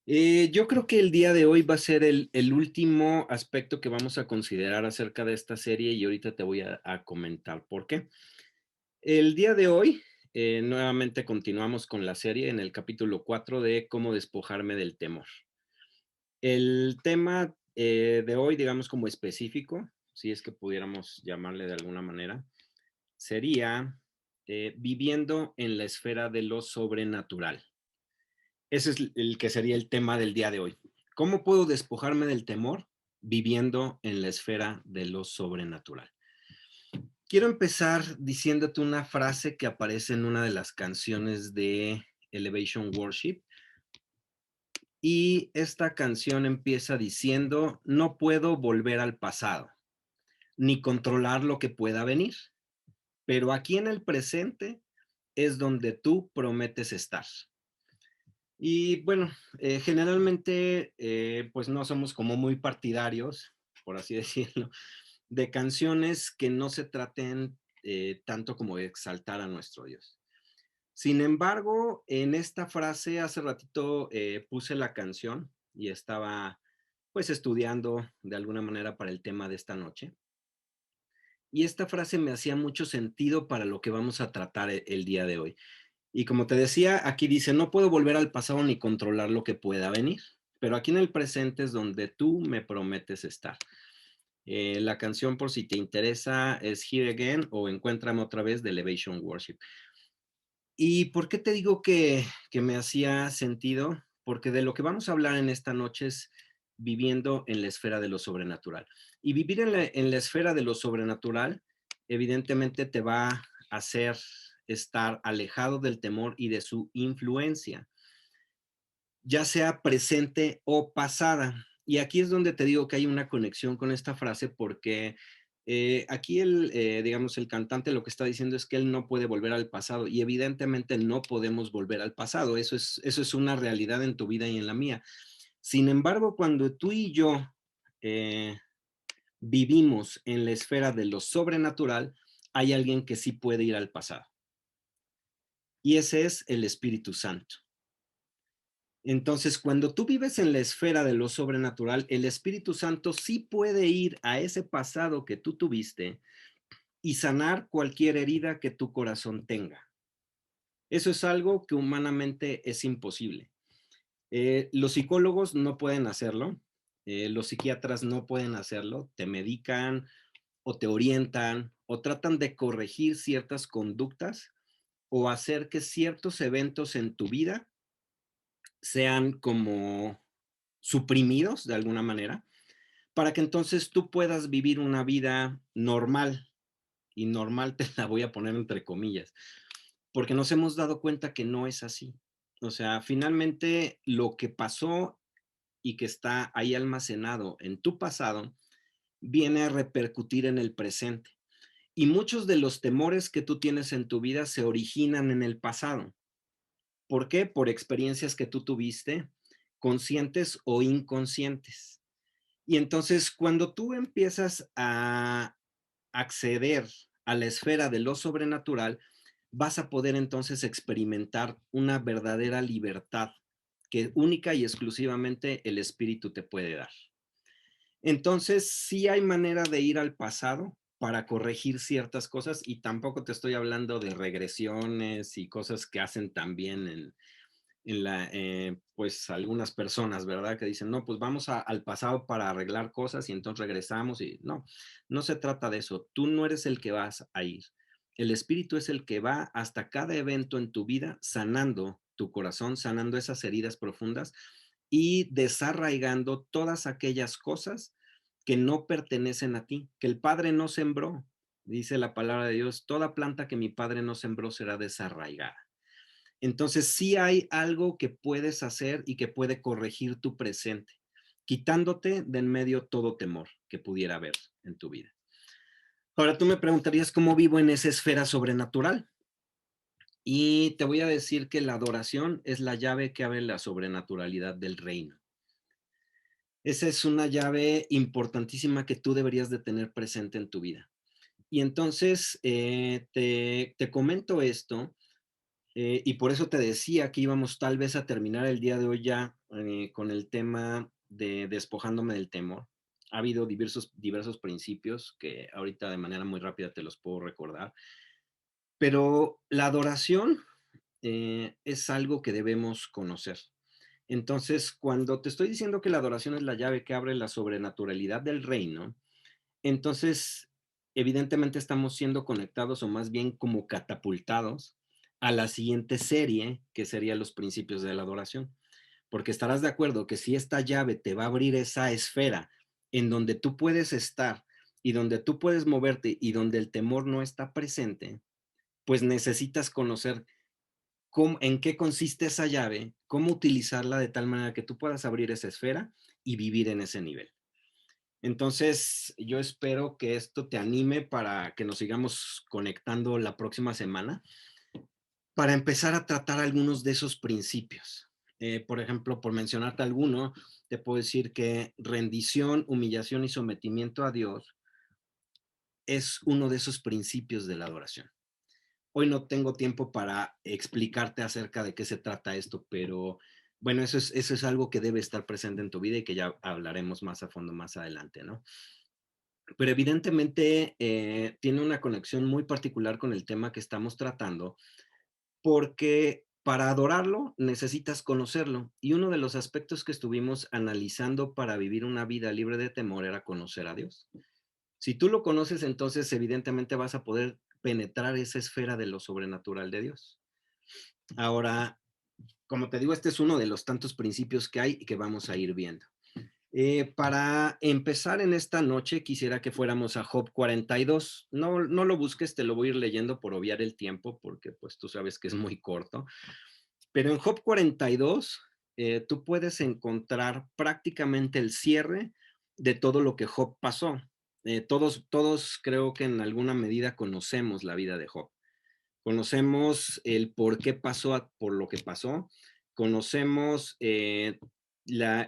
Yo creo que el día de hoy va a ser el último aspecto que vamos a considerar acerca de esta serie y ahorita te voy a comentar por qué. El día de hoy, nuevamente continuamos con la serie en el capítulo 4 de cómo despojarme del temor. El tema de hoy, digamos como específico, si es que pudiéramos llamarle de alguna manera, sería viviendo en la esfera de lo sobrenatural. Ese es el que sería el tema del día de hoy. ¿Cómo puedo despojarme del temor viviendo en la esfera de lo sobrenatural? Quiero empezar diciéndote una frase que aparece en una de las canciones de Elevation Worship y esta canción empieza diciendo, no puedo volver al pasado, ni controlar lo que pueda venir, pero aquí en el presente es donde tú prometes estar. Y bueno, generalmente, pues no somos como muy partidarios, por así decirlo, de canciones que no se traten tanto como de exaltar a nuestro Dios. Sin embargo, en esta frase, hace ratito puse la canción y estaba pues estudiando de alguna manera para el tema de esta noche. Y esta frase me hacía mucho sentido para lo que vamos a tratar el día de hoy. Y como te decía, aquí dice, no puedo volver al pasado ni controlar lo que pueda venir, pero aquí en el presente es donde tú me prometes estar. La canción, por si te interesa, es Here Again o Encuéntrame otra vez de Elevation Worship. ¿Y por qué te digo que me hacía sentido? Porque de lo que vamos a hablar en esta noche es viviendo en la esfera de lo sobrenatural. Y vivir en la esfera de lo sobrenatural, evidentemente te va a hacer estar alejado del temor y de su influencia, ya sea presente o pasada. Y aquí es donde te digo que hay una conexión con esta frase porque aquí digamos, el cantante lo que está diciendo es que él no puede volver al pasado y evidentemente no podemos volver al pasado. Eso es una realidad en tu vida y en la mía. Sin embargo, cuando tú y yo eh, vivimos en la esfera de lo sobrenatural, hay alguien que sí puede ir al pasado. Y ese es el Espíritu Santo. Entonces, cuando tú vives en la esfera de lo sobrenatural, el Espíritu Santo sí puede ir a ese pasado que tú tuviste y sanar cualquier herida que tu corazón tenga. Eso es algo que humanamente es imposible. Los psicólogos no pueden hacerlo, los psiquiatras no pueden hacerlo, te medican o te orientan o tratan de corregir ciertas conductas o hacer que ciertos eventos en tu vida sean como suprimidos de alguna manera, para que entonces tú puedas vivir una vida normal. Y normal te la voy a poner entre comillas, porque nos hemos dado cuenta que no es así. O sea, finalmente lo que pasó y que está ahí almacenado en tu pasado viene a repercutir en el presente. Y muchos de los temores que tú tienes en tu vida se originan en el pasado. ¿Por qué? Por experiencias que tú tuviste, conscientes o inconscientes. Y entonces, cuando tú empiezas a acceder a la esfera de lo sobrenatural, vas a poder entonces experimentar una verdadera libertad que única y exclusivamente el espíritu te puede dar. Entonces, sí hay manera de ir al pasado para corregir ciertas cosas y tampoco te estoy hablando de regresiones y cosas que hacen también pues algunas personas, ¿verdad? Que dicen, no, pues vamos al pasado para arreglar cosas y entonces regresamos y no, no se trata de eso. Tú no eres el que vas a ir. El espíritu es el que va hasta cada evento en tu vida sanando tu corazón, sanando esas heridas profundas y desarraigando todas aquellas cosas que no pertenecen a ti, que el Padre no sembró. Dice la palabra de Dios, toda planta que mi Padre no sembró será desarraigada. Entonces, sí hay algo que puedes hacer y que puede corregir tu presente, quitándote de en medio todo temor que pudiera haber en tu vida. Ahora tú me preguntarías cómo vivo en esa esfera sobrenatural. Y te voy a decir que la adoración es la llave que abre la sobrenaturalidad del reino. Esa es una llave importantísima que tú deberías de tener presente en tu vida. Y entonces te comento esto Y por eso te decía que íbamos tal vez a terminar el día de hoy ya con el tema de despojándome del temor. Ha habido diversos principios que ahorita de manera muy rápida te los puedo recordar, pero la adoración es algo que debemos conocer. Entonces, cuando te estoy diciendo que la adoración es la llave que abre la sobrenaturalidad del reino, entonces, evidentemente estamos siendo conectados o más bien como catapultados a la siguiente serie, que serían los principios de la adoración. Porque estarás de acuerdo que si esta llave te va a abrir esa esfera en donde tú puedes estar y donde tú puedes moverte y donde el temor no está presente, pues necesitas conocer en qué consiste esa llave, cómo utilizarla de tal manera que tú puedas abrir esa esfera y vivir en ese nivel. Entonces, yo espero que esto te anime para que nos sigamos conectando la próxima semana para empezar a tratar algunos de esos principios. Por ejemplo, por mencionarte alguno, te puedo decir que rendición, humillación y sometimiento a Dios es uno de esos principios de la adoración. Hoy no tengo tiempo para explicarte acerca de qué se trata esto, pero bueno, eso es algo que debe estar presente en tu vida y que ya hablaremos más a fondo más adelante, ¿no? Pero evidentemente tiene una conexión muy particular con el tema que estamos tratando, porque para adorarlo necesitas conocerlo. Y uno de los aspectos que estuvimos analizando para vivir una vida libre de temor era conocer a Dios. Si tú lo conoces, entonces evidentemente vas a poder penetrar esa esfera de lo sobrenatural de Dios. Ahora, como te digo, este es uno de los tantos principios que hay y que vamos a ir viendo. Para empezar en esta noche, quisiera que fuéramos a Job 42. No, no lo busques, te lo voy a ir leyendo por obviar el tiempo, porque pues tú sabes que es muy corto. Pero en Job 42, tú puedes encontrar prácticamente el cierre de todo lo que Job pasó. Todos creo que en alguna medida conocemos la vida de Job. Conocemos el por qué pasó por lo que pasó, conocemos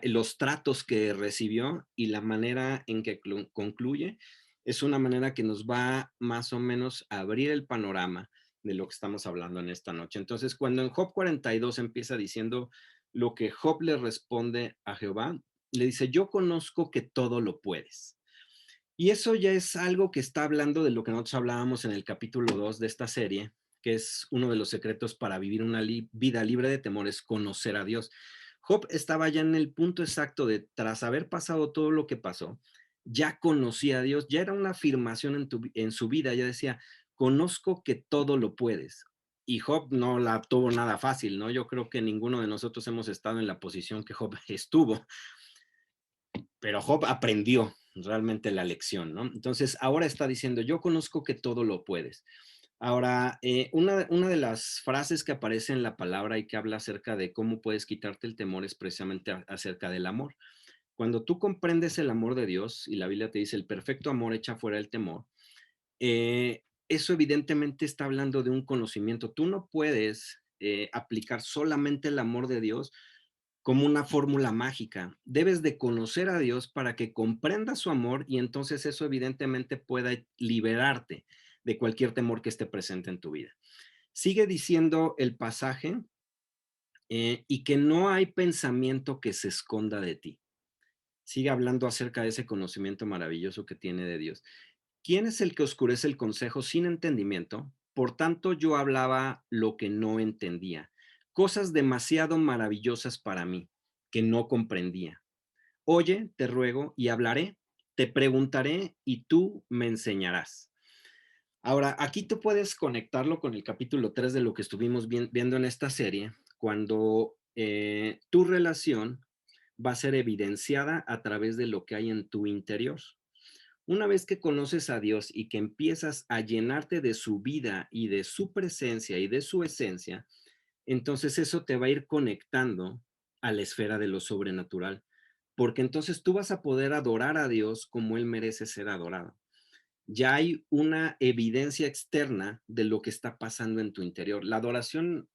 los tratos que recibió y la manera en que concluye. Es una manera que nos va más o menos a abrir el panorama de lo que estamos hablando en esta noche. Entonces, cuando en Job 42 empieza diciendo lo que Job le responde a Jehová, le dice, yo conozco que todo lo puedes. Y eso ya es algo que está hablando de lo que nosotros hablábamos en el capítulo 2 de esta serie, que es uno de los secretos para vivir una vida libre de temores, conocer a Dios. Job estaba ya en el punto exacto de, tras haber pasado todo lo que pasó, ya conocía a Dios, ya era una afirmación en su vida, ya decía, conozco que todo lo puedes. Y Job no la tuvo nada fácil, ¿no? Yo creo que ninguno de nosotros hemos estado en la posición que Job estuvo, pero Job aprendió realmente la lección, ¿no? Entonces, ahora está diciendo, yo conozco que todo lo puedes. Ahora, una de las frases que aparece en la palabra y que habla acerca de cómo puedes quitarte el temor es precisamente acerca del amor. Cuando tú comprendes el amor de Dios, y la Biblia te dice, el perfecto amor echa fuera el temor, eso evidentemente está hablando de un conocimiento. Tú no puedes aplicar solamente el amor de Dios como una fórmula mágica. Debes de conocer a Dios para que comprendas su amor y entonces eso evidentemente pueda liberarte de cualquier temor que esté presente en tu vida. Sigue diciendo el pasaje y que no hay pensamiento que se esconda de ti. Sigue hablando acerca de ese conocimiento maravilloso que tiene de Dios. ¿Quién es el que oscurece el consejo sin entendimiento? Por tanto, yo hablaba lo que no entendía, cosas demasiado maravillosas para mí, que no comprendía. Oye, te ruego, y hablaré, te preguntaré, y tú me enseñarás. Ahora, aquí tú puedes conectarlo con el capítulo 3 de lo que estuvimos viendo en esta serie, cuando tu relación va a ser evidenciada a través de lo que hay en tu interior. Una vez que conoces a Dios y que empiezas a llenarte de su vida y de su presencia y de su esencia, entonces eso te va a ir conectando a la esfera de lo sobrenatural, porque entonces tú vas a poder adorar a Dios como Él merece ser adorado. Ya hay una evidencia externa de lo que está pasando en tu interior. La adoración,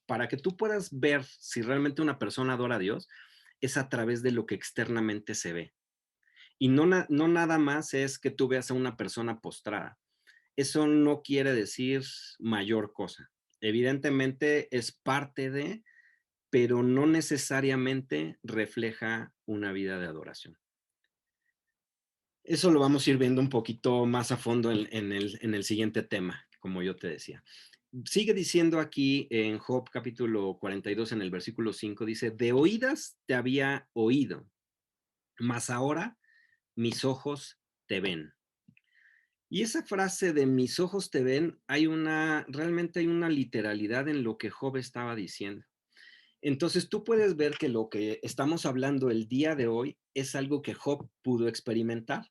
para que tú puedas ver si realmente una persona adora a Dios, es a través de lo que externamente se ve. Y no nada más es que tú veas a una persona postrada. Eso no quiere decir mayor cosa. Evidentemente es parte de, pero no necesariamente refleja una vida de adoración. Eso lo vamos a ir viendo un poquito más a fondo en el siguiente tema, como yo te decía. Sigue diciendo aquí en Job capítulo 42, en el versículo 5, dice, de oídas te había oído, mas ahora mis ojos te ven. Y esa frase de mis ojos te ven, realmente hay una literalidad en lo que Job estaba diciendo. Entonces tú puedes ver que lo que estamos hablando el día de hoy es algo que Job pudo experimentar,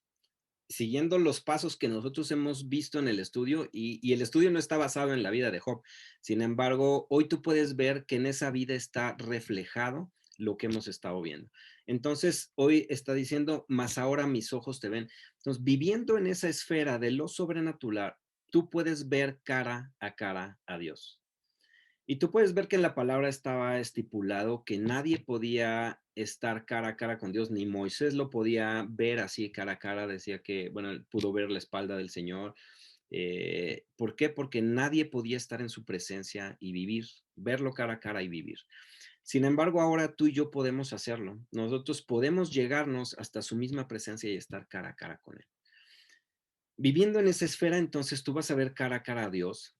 siguiendo los pasos que nosotros hemos visto en el estudio, y el estudio no está basado en la vida de Job. Sin embargo, hoy tú puedes ver que en esa vida está reflejado lo que hemos estado viendo. Entonces, hoy está diciendo, mas ahora mis ojos te ven. Entonces, viviendo en esa esfera de lo sobrenatural, tú puedes ver cara a Dios. Y tú puedes ver que en la palabra estaba estipulado que nadie podía estar cara a cara con Dios, ni Moisés lo podía ver así cara a cara, decía que, bueno, él pudo ver la espalda del Señor. ¿Por qué? Porque nadie podía estar en su presencia y vivir, verlo cara a cara y vivir. Sin embargo, ahora tú y yo podemos hacerlo. Nosotros podemos llegarnos hasta su misma presencia y estar cara a cara con Él. Viviendo en esa esfera, entonces tú vas a ver cara a cara a Dios,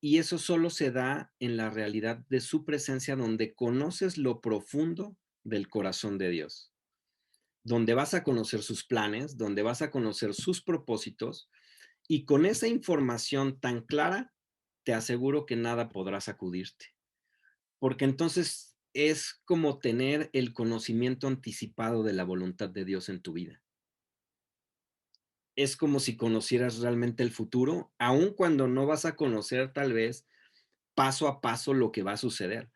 y eso solo se da en la realidad de su presencia, donde conoces lo profundo del corazón de Dios, donde vas a conocer sus planes, donde vas a conocer sus propósitos, y con esa información tan clara, te aseguro que nada podrá sacudirte, porque entonces es como tener el conocimiento anticipado de la voluntad de Dios en tu vida. Es como si conocieras realmente el futuro, aun cuando no vas a conocer tal vez paso a paso lo que va a suceder.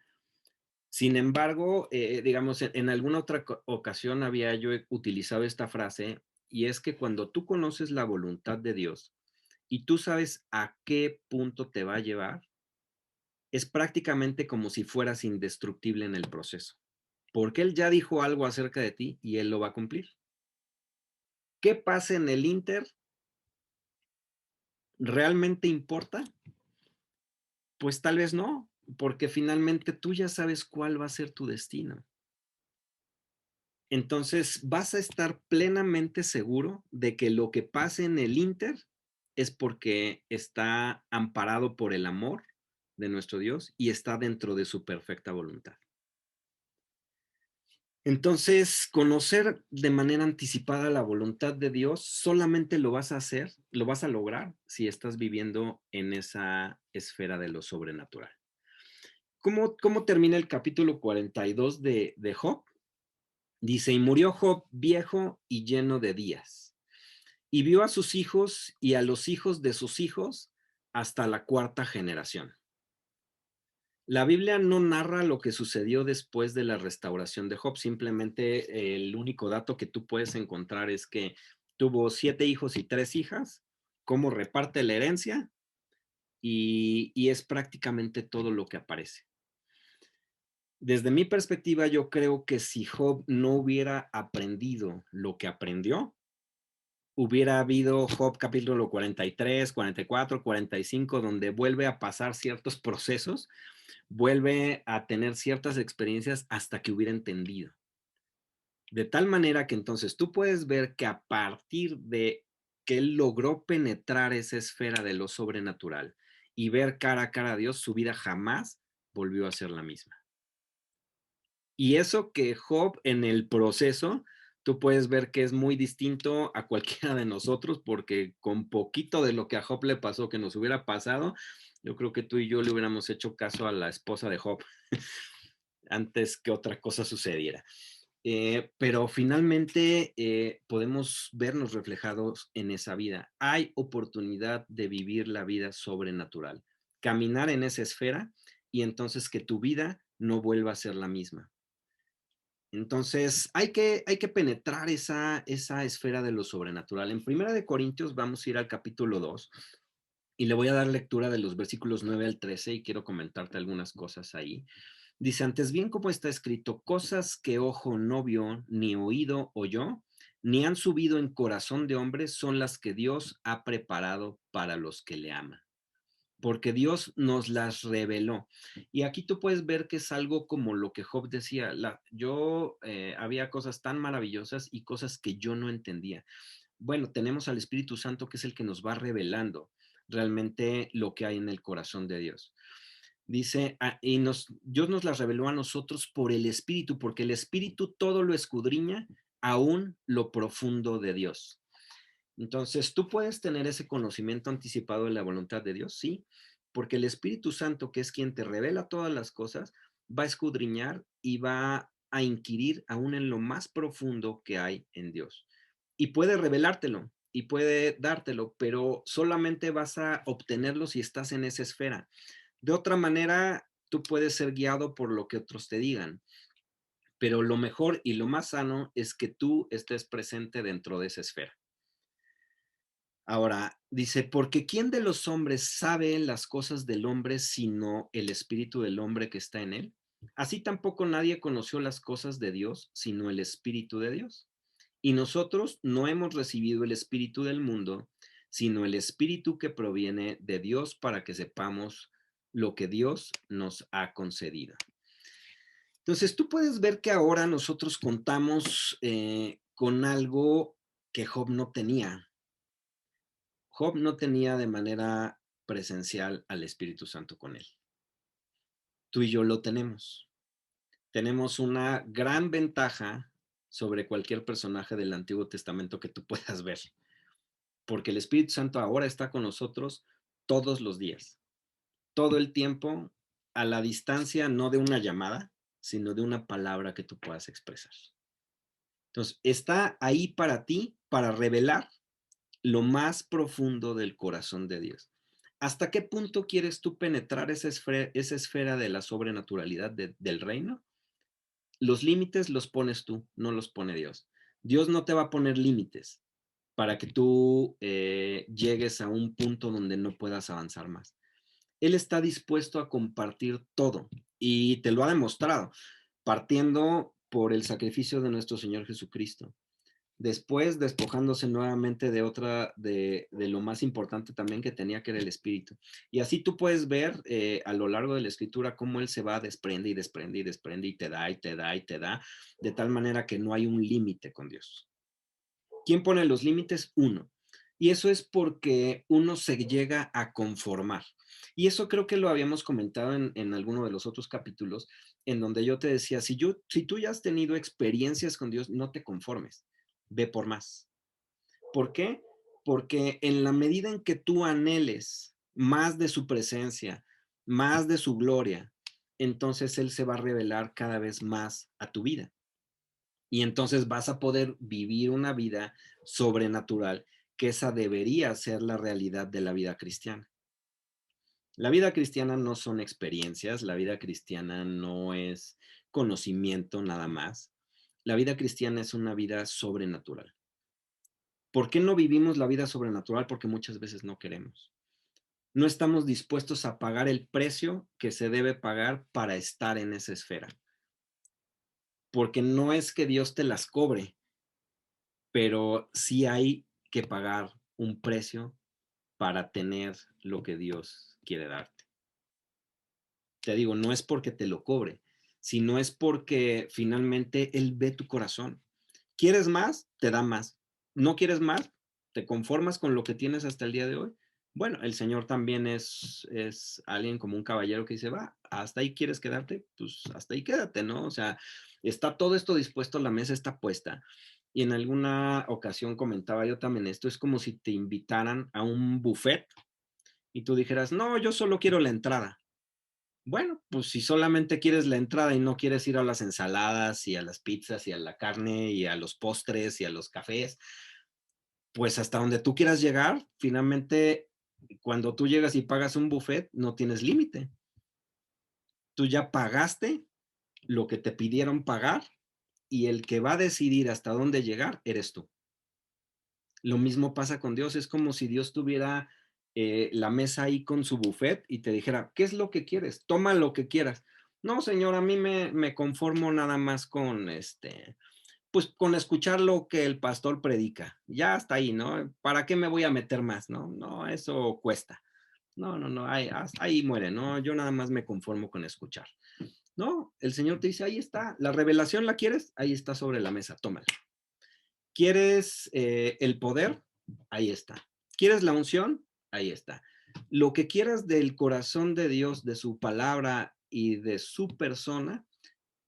Sin embargo, digamos, en alguna otra ocasión había yo utilizado esta frase, y es que cuando tú conoces la voluntad de Dios y tú sabes a qué punto te va a llevar, es prácticamente como si fueras indestructible en el proceso, porque Él ya dijo algo acerca de ti y Él lo va a cumplir. ¿Qué pasa en el Inter? ¿Realmente importa? Pues tal vez no, porque finalmente tú ya sabes cuál va a ser tu destino. Entonces vas a estar plenamente seguro de que lo que pase en el Inter es porque está amparado por el amor de nuestro Dios y está dentro de su perfecta voluntad. Entonces, conocer de manera anticipada la voluntad de Dios solamente lo vas a hacer, lo vas a lograr si estás viviendo en esa esfera de lo sobrenatural. ¿Cómo termina el capítulo 42 de Job? Dice, y murió Job viejo y lleno de días, y vio a sus hijos y a los hijos de sus hijos hasta la cuarta generación. La Biblia no narra lo que sucedió después de la restauración de Job, simplemente el único dato que tú puedes encontrar es que tuvo 7 hijos y 3 hijas, cómo reparte la herencia, y es prácticamente todo lo que aparece. Desde mi perspectiva, yo creo que si Job no hubiera aprendido lo que aprendió, hubiera habido Job capítulo 43, 44, 45, donde vuelve a pasar ciertos procesos, vuelve a tener ciertas experiencias hasta que hubiera entendido. De tal manera que entonces tú puedes ver que a partir de que él logró penetrar esa esfera de lo sobrenatural y ver cara a cara a Dios, su vida jamás volvió a ser la misma. Y eso que Job en el proceso, tú puedes ver que es muy distinto a cualquiera de nosotros, porque con poquito de lo que a Job le pasó, que nos hubiera pasado, yo creo que tú y yo le hubiéramos hecho caso a la esposa de Job antes que otra cosa sucediera. Pero finalmente podemos vernos reflejados en esa vida. Hay oportunidad de vivir la vida sobrenatural, caminar en esa esfera y entonces que tu vida no vuelva a ser la misma. Entonces, hay que penetrar esa esfera de lo sobrenatural. En Primera de Corintios vamos a ir al capítulo 2 y le voy a dar lectura de los versículos 9 al 13 y quiero comentarte algunas cosas ahí. Dice, antes bien como está escrito, cosas que ojo no vio, ni oído oyó, ni han subido en corazón de hombre, son las que Dios ha preparado para los que le aman. porque Dios nos las reveló. Y aquí tú puedes ver que es algo como lo que Job decía, había cosas tan maravillosas y cosas que yo no entendía. Bueno, tenemos al Espíritu Santo que es el que nos va revelando realmente lo que hay en el corazón de Dios. Dice, Dios nos las reveló a nosotros por el Espíritu, porque el Espíritu todo lo escudriña, aún lo profundo de Dios. Entonces, ¿tú puedes tener ese conocimiento anticipado de la voluntad de Dios? Sí, porque el Espíritu Santo, que es quien te revela todas las cosas, va a escudriñar y va a inquirir aún en lo más profundo que hay en Dios. Y puede revelártelo y puede dártelo, pero solamente vas a obtenerlo si estás en esa esfera. De otra manera, tú puedes ser guiado por lo que otros te digan, pero lo mejor y lo más sano es que tú estés presente dentro de esa esfera. Ahora, dice, porque ¿quién de los hombres sabe las cosas del hombre sino el espíritu del hombre que está en él? Así tampoco nadie conoció las cosas de Dios sino el espíritu de Dios. Y nosotros no hemos recibido el espíritu del mundo, sino el espíritu que proviene de Dios para que sepamos lo que Dios nos ha concedido. Entonces, tú puedes ver que ahora nosotros contamos con algo que Job no tenía. Job no tenía de manera presencial al Espíritu Santo con él. Tú y yo lo tenemos. Tenemos una gran ventaja sobre cualquier personaje del Antiguo Testamento que tú puedas ver, porque el Espíritu Santo ahora está con nosotros todos los días, todo el tiempo, a la distancia no de una llamada, sino de una palabra que tú puedas expresar. Entonces, está ahí para ti, para revelar lo más profundo del corazón de Dios. ¿Hasta qué punto quieres tú penetrar esa esfera de la sobrenaturalidad del reino? Los límites los pones tú, no los pone Dios. Dios no te va a poner límites para que tú llegues a un punto donde no puedas avanzar más. Él está dispuesto a compartir todo y te lo ha demostrado, partiendo por el sacrificio de nuestro Señor Jesucristo. Después despojándose nuevamente de lo más importante también que tenía, que era el espíritu. Y así tú puedes ver a lo largo de la escritura cómo él se va, desprende y desprende y desprende y te da y te da y te da, de tal manera que no hay un límite con Dios. ¿Quién pone los límites? Uno. Y eso es porque uno se llega a conformar. Y eso creo que lo habíamos comentado en alguno de los otros capítulos, en donde yo te decía, si tú ya has tenido experiencias con Dios, no te conformes, ve por más. ¿Por qué? Porque en la medida en que tú anheles más de su presencia, más de su gloria, entonces Él se va a revelar cada vez más a tu vida. Y entonces vas a poder vivir una vida sobrenatural, que esa debería ser la realidad de la vida cristiana. La vida cristiana no son experiencias, la vida cristiana no es conocimiento nada más. La vida cristiana es una vida sobrenatural. ¿Por qué no vivimos la vida sobrenatural? Porque muchas veces no queremos. No estamos dispuestos a pagar el precio que se debe pagar para estar en esa esfera. Porque no es que Dios te las cobre, pero sí hay que pagar un precio para tener lo que Dios quiere darte. Te digo, no es porque te lo cobre, sino es porque finalmente Él ve tu corazón. ¿Quieres más? Te da más. ¿No quieres más? ¿Te conformas con lo que tienes hasta el día de hoy? Bueno, el Señor también es alguien como un caballero que dice, va, hasta ahí quieres quedarte, pues hasta ahí quédate, ¿no? O sea, está todo esto dispuesto, la mesa está puesta. Y en alguna ocasión comentaba yo también esto, es como si te invitaran a un buffet y tú dijeras, no, yo solo quiero la entrada. Bueno, pues si solamente quieres la entrada y no quieres ir a las ensaladas y a las pizzas y a la carne y a los postres y a los cafés, pues hasta donde tú quieras llegar, finalmente cuando tú llegas y pagas un buffet, no tienes límite. Tú ya pagaste lo que te pidieron pagar y el que va a decidir hasta dónde llegar eres tú. Lo mismo pasa con Dios, es como si Dios tuviera la mesa ahí con su buffet y te dijera, ¿qué es lo que quieres? Toma lo que quieras. No, señor, a mí me conformo nada más con pues con escuchar lo que el pastor predica. Ya está ahí, ¿no? ¿Para qué me voy a meter más? No, no, eso cuesta. No, no, no, ahí muere, ¿no? Yo nada más me conformo con escuchar. No, el Señor te dice, ahí está, la revelación la quieres, ahí está sobre la mesa, tómala. ¿Quieres el poder? Ahí está. ¿Quieres la unción? Ahí está. Lo que quieras del corazón de Dios, de su palabra y de su persona,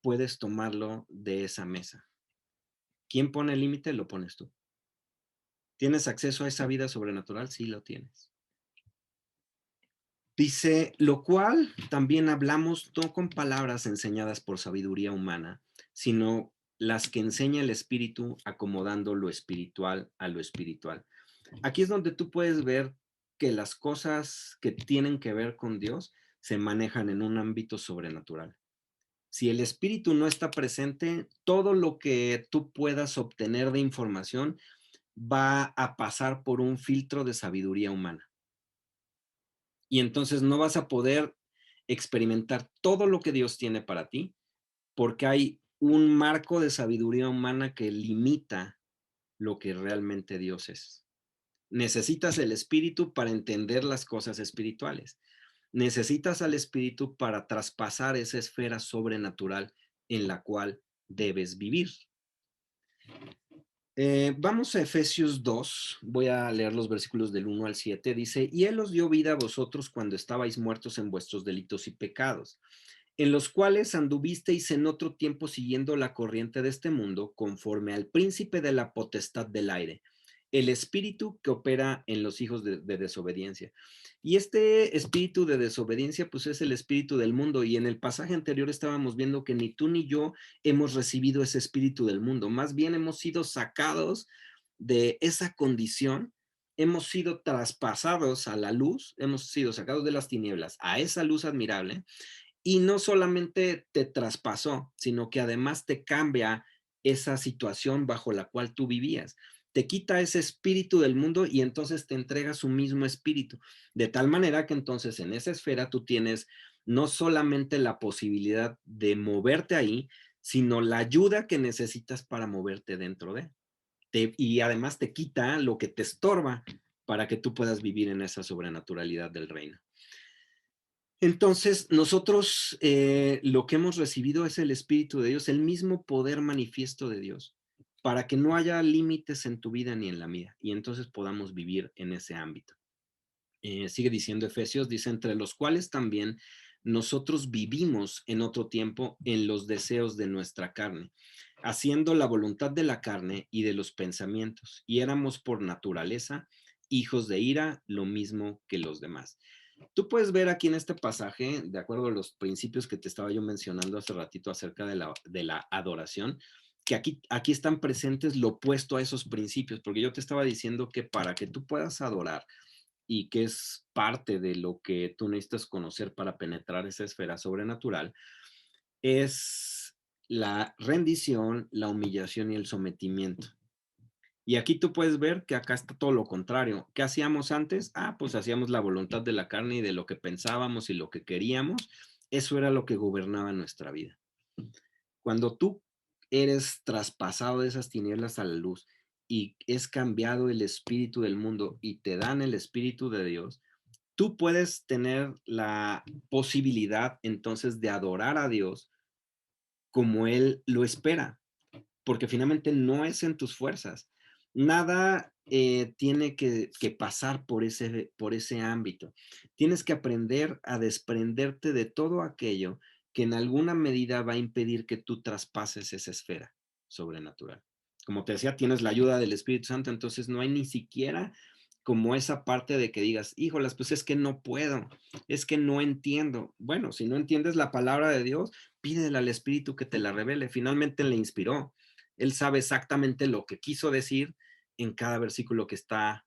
puedes tomarlo de esa mesa. ¿Quién pone el límite? Lo pones tú. ¿Tienes acceso a esa vida sobrenatural? Sí, lo tienes. Dice, lo cual también hablamos no con palabras enseñadas por sabiduría humana, sino las que enseña el Espíritu, acomodando lo espiritual a lo espiritual. Aquí es donde tú puedes ver que las cosas que tienen que ver con Dios se manejan en un ámbito sobrenatural. Si el Espíritu no está presente, todo lo que tú puedas obtener de información va a pasar por un filtro de sabiduría humana. Y entonces no vas a poder experimentar todo lo que Dios tiene para ti, porque hay un marco de sabiduría humana que limita lo que realmente Dios es. Necesitas el Espíritu para entender las cosas espirituales. Necesitas al Espíritu para traspasar esa esfera sobrenatural en la cual debes vivir. Vamos a Efesios 2, voy a leer los versículos del 1 al 7. Dice, y Él os dio vida a vosotros cuando estabais muertos en vuestros delitos y pecados, en los cuales anduvisteis en otro tiempo siguiendo la corriente de este mundo, conforme al príncipe de la potestad del aire, el espíritu que opera en los hijos de desobediencia. Y este espíritu de desobediencia, pues es el espíritu del mundo. Y en el pasaje anterior estábamos viendo que ni tú ni yo hemos recibido ese espíritu del mundo. Más bien hemos sido sacados de esa condición, hemos sido traspasados a la luz, hemos sido sacados de las tinieblas a esa luz admirable y no solamente te traspasó, sino que además te cambia esa situación bajo la cual tú vivías. Te quita ese espíritu del mundo y entonces te entrega su mismo espíritu. De tal manera que entonces en esa esfera tú tienes no solamente la posibilidad de moverte ahí, sino la ayuda que necesitas para moverte dentro de. Y además te quita lo que te estorba para que tú puedas vivir en esa sobrenaturalidad del reino. Entonces, nosotros lo que hemos recibido es el Espíritu de Dios, el mismo poder manifiesto de Dios, para que no haya límites en tu vida ni en la mía, y entonces podamos vivir en ese ámbito. Sigue diciendo Efesios, dice, entre los cuales también nosotros vivimos en otro tiempo en los deseos de nuestra carne, haciendo la voluntad de la carne y de los pensamientos, y éramos por naturaleza hijos de ira, lo mismo que los demás. Tú puedes ver aquí en este pasaje, de acuerdo a los principios que te estaba yo mencionando hace ratito acerca de la adoración, que aquí están presentes lo opuesto a esos principios, porque yo te estaba diciendo que para que tú puedas adorar y que es parte de lo que tú necesitas conocer para penetrar esa esfera sobrenatural, es la rendición, la humillación y el sometimiento. Y aquí tú puedes ver que acá está todo lo contrario. ¿Qué hacíamos antes? Pues hacíamos la voluntad de la carne y de lo que pensábamos y lo que queríamos. Eso era lo que gobernaba nuestra vida. Cuando tú eres traspasado de esas tinieblas a la luz y es cambiado el espíritu del mundo y te dan el espíritu de Dios, tú puedes tener la posibilidad entonces de adorar a Dios como Él lo espera, porque finalmente no es en tus fuerzas. Nada tiene que pasar por ese ámbito. Tienes que aprender a desprenderte de todo aquello que en alguna medida va a impedir que tú traspases esa esfera sobrenatural. Como te decía, tienes la ayuda del Espíritu Santo, entonces no hay ni siquiera como esa parte de que digas, híjolas, pues es que no puedo, es que no entiendo. Bueno, si no entiendes la palabra de Dios, pídele al Espíritu que te la revele. Finalmente le inspiró. Él sabe exactamente lo que quiso decir en cada versículo que está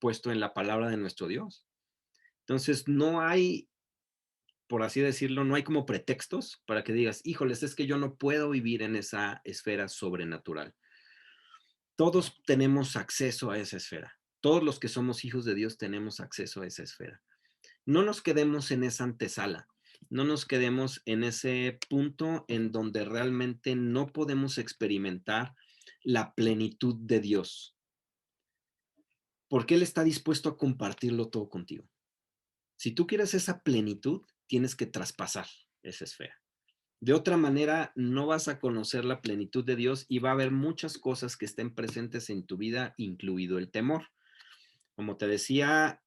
puesto en la palabra de nuestro Dios. Entonces, no hay, por así decirlo, no hay como pretextos para que digas, híjoles, es que yo no puedo vivir en esa esfera sobrenatural. Todos tenemos acceso a esa esfera. Todos los que somos hijos de Dios tenemos acceso a esa esfera. No nos quedemos en esa antesala, no nos quedemos en ese punto en donde realmente no podemos experimentar la plenitud de Dios, porque Él está dispuesto a compartirlo todo contigo. Si tú quieres esa plenitud, tienes que traspasar esa esfera. De otra manera, no vas a conocer la plenitud de Dios y va a haber muchas cosas que estén presentes en tu vida, incluido el temor. Como te decía,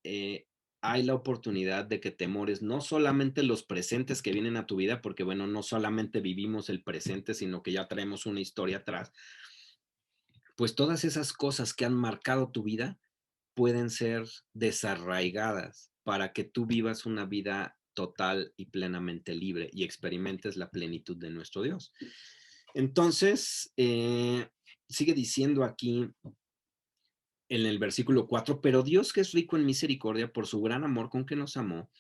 hay la oportunidad de que temores no solamente los presentes que vienen a tu vida, porque bueno, no solamente vivimos el presente, sino que ya traemos una historia atrás, pues todas esas cosas que han marcado tu vida pueden ser desarraigadas para que tú vivas una vida total y plenamente libre y experimentes la plenitud de nuestro Dios. Entonces, sigue diciendo aquí en el versículo 4, pero Dios que es rico en misericordia por su gran amor con que nos amó,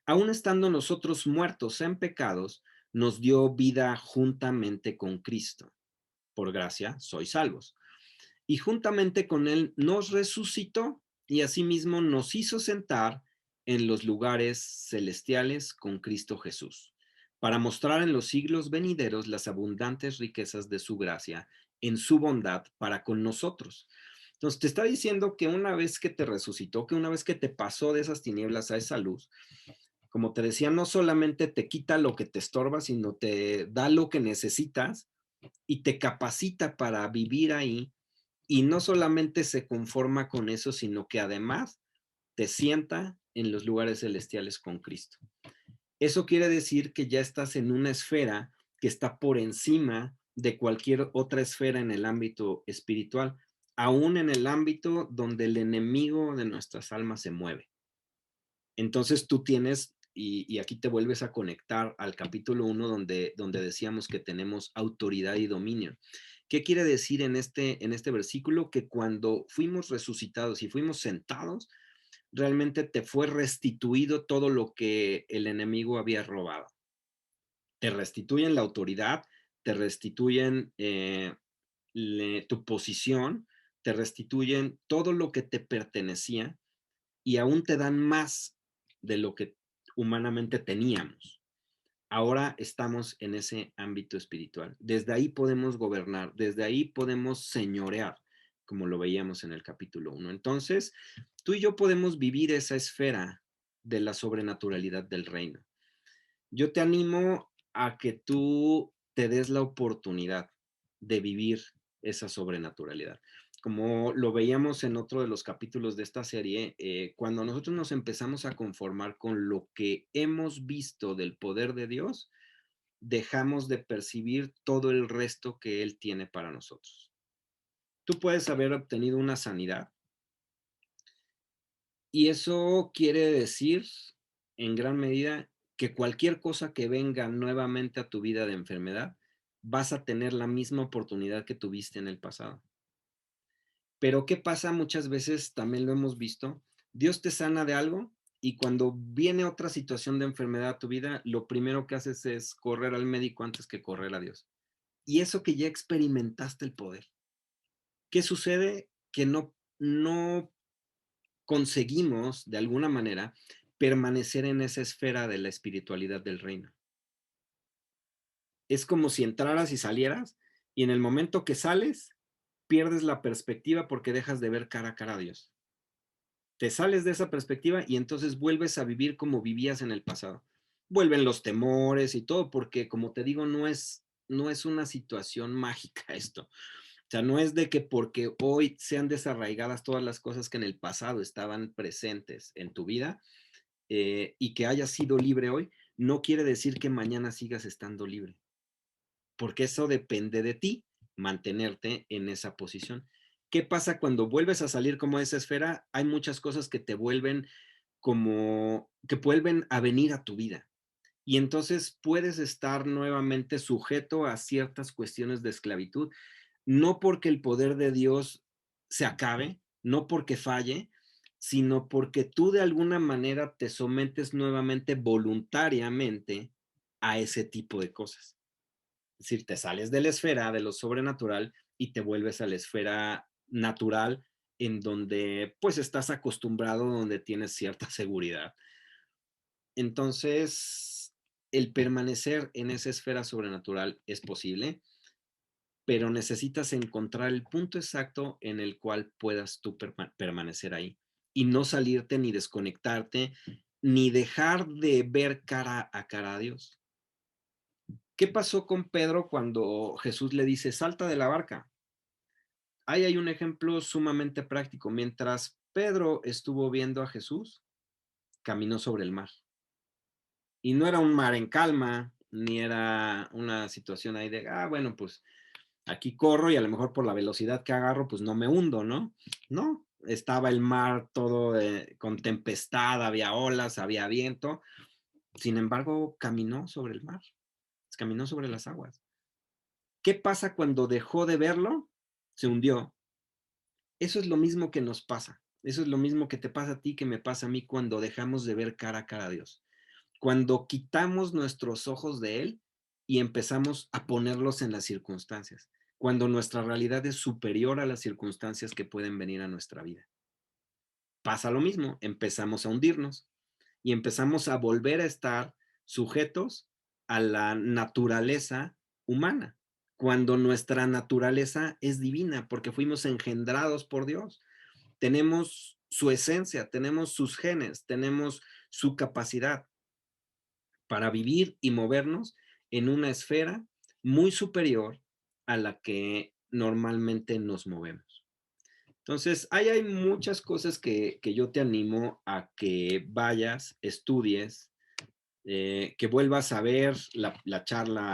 aun estando nosotros muertos en pecados, nos dio vida juntamente con Cristo. Por gracia sois salvos. Y juntamente con Él nos resucitó y asimismo nos hizo sentar en los lugares celestiales con Cristo Jesús, para mostrar en los siglos venideros las abundantes riquezas de su gracia en su bondad para con nosotros. Entonces te está diciendo que una vez que te resucitó, que una vez que te pasó de esas tinieblas a esa luz, como te decía, no solamente te quita lo que te estorba, sino te da lo que necesitas y te capacita para vivir ahí, y no solamente se conforma con eso, sino que además te sienta en los lugares celestiales con Cristo. Eso quiere decir que ya estás en una esfera que está por encima de cualquier otra esfera en el ámbito espiritual, aún en el ámbito donde el enemigo de nuestras almas se mueve. Entonces tú tienes, y aquí te vuelves a conectar al capítulo 1 donde decíamos que tenemos autoridad y dominio. ¿Qué quiere decir en este versículo? Que cuando fuimos resucitados y fuimos sentados, realmente te fue restituido todo lo que el enemigo había robado. Te restituyen la autoridad, te restituyen tu posición, te restituyen todo lo que te pertenecía y aún te dan más de lo que humanamente teníamos. Ahora estamos en ese ámbito espiritual. Desde ahí podemos gobernar, desde ahí podemos señorear, como lo veíamos en el capítulo 1. Entonces, tú y yo podemos vivir esa esfera de la sobrenaturalidad del reino. Yo te animo a que tú te des la oportunidad de vivir esa sobrenaturalidad. Como lo veíamos en otro de los capítulos de esta serie, cuando nosotros nos empezamos a conformar con lo que hemos visto del poder de Dios, dejamos de percibir todo el resto que Él tiene para nosotros. Tú puedes haber obtenido una sanidad y eso quiere decir, en gran medida, que cualquier cosa que venga nuevamente a tu vida de enfermedad, vas a tener la misma oportunidad que tuviste en el pasado. Pero ¿qué pasa? Muchas veces también lo hemos visto. Dios te sana de algo y cuando viene otra situación de enfermedad a tu vida, lo primero que haces es correr al médico antes que correr a Dios. Y eso que ya experimentaste el poder. ¿Qué sucede? Que no conseguimos, de alguna manera, permanecer en esa esfera de la espiritualidad del reino. Es como si entraras y salieras, y en el momento que sales, pierdes la perspectiva porque dejas de ver cara a cara a Dios. Te sales de esa perspectiva y entonces vuelves a vivir como vivías en el pasado. Vuelven los temores y todo, porque como te digo, no es una situación mágica esto. O sea, no es de que porque hoy sean desarraigadas todas las cosas que en el pasado estaban presentes en tu vida, y que hayas sido libre hoy, no quiere decir que mañana sigas estando libre, porque eso depende de ti, mantenerte en esa posición. ¿Qué pasa cuando vuelves a salir como de esa esfera? Hay muchas cosas que te vuelven como, que vuelven a venir a tu vida. Y entonces puedes estar nuevamente sujeto a ciertas cuestiones de esclavitud, no porque el poder de Dios se acabe, no porque falle, sino porque tú de alguna manera te sometes nuevamente voluntariamente a ese tipo de cosas. Es decir, te sales de la esfera de lo sobrenatural y te vuelves a la esfera natural en donde pues estás acostumbrado, donde tienes cierta seguridad. Entonces, el permanecer en esa esfera sobrenatural es posible, pero necesitas encontrar el punto exacto en el cual puedas tú permanecer ahí y no salirte ni desconectarte ni dejar de ver cara a cara a Dios. ¿Qué pasó con Pedro cuando Jesús le dice, salta de la barca? Ahí hay un ejemplo sumamente práctico. Mientras Pedro estuvo viendo a Jesús, caminó sobre el mar. Y no era un mar en calma, ni era una situación ahí de, bueno, pues aquí corro y a lo mejor por la velocidad que agarro, pues no me hundo, ¿no? No, estaba el mar todo con tempestad, había olas, había viento. Sin embargo, caminó sobre el mar, caminó sobre las aguas. ¿Qué pasa cuando dejó de verlo? Se hundió. Eso es lo mismo que nos pasa. Eso es lo mismo que te pasa a ti, que me pasa a mí cuando dejamos de ver cara a cara a Dios. Cuando quitamos nuestros ojos de Él y empezamos a ponerlos en las circunstancias. Cuando nuestra realidad es superior a las circunstancias que pueden venir a nuestra vida. Pasa lo mismo, empezamos a hundirnos y empezamos a volver a estar sujetos a la naturaleza humana, cuando nuestra naturaleza es divina, porque fuimos engendrados por Dios. Tenemos su esencia, tenemos sus genes, tenemos su capacidad para vivir y movernos en una esfera muy superior a la que normalmente nos movemos. Entonces, ahí hay muchas cosas que yo te animo a que vayas, estudies, que vuelvas a ver la charla